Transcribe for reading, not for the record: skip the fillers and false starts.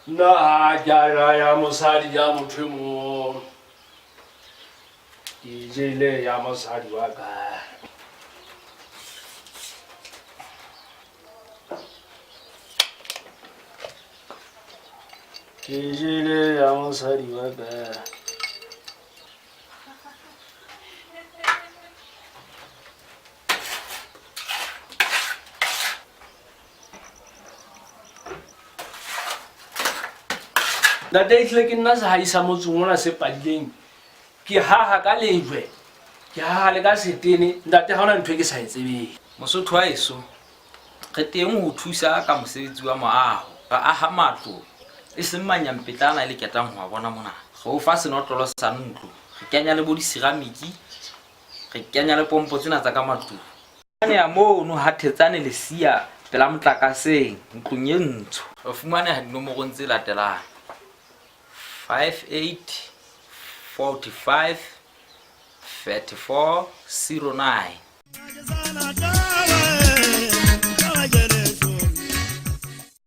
Na jara ya mosadi ya motho e mong. Ke jele ya mosadi wa ka. Ke jele ya mosadi wa ka. Ntate itle ke nna sa haisa motsong ona se padileng ke haha ka lejwe ke haha le ka setene ntate ha ona ntho e ke sa e tsebeng Mosotho wa eso re teng ho thusa ka mosebetsi wa moaho ra aha matlo e seng manyampetlana le ketang ho bona mona re o fa senotlolo sa ntlo re kenya le bodi ceramiki re kenya le pompo tsena tsa ka matlong ane ya mono ha thetsane le sia pela motlakaseng ntlong e ntsho re fumane ha dinomorong tse latelang 58 45 34 09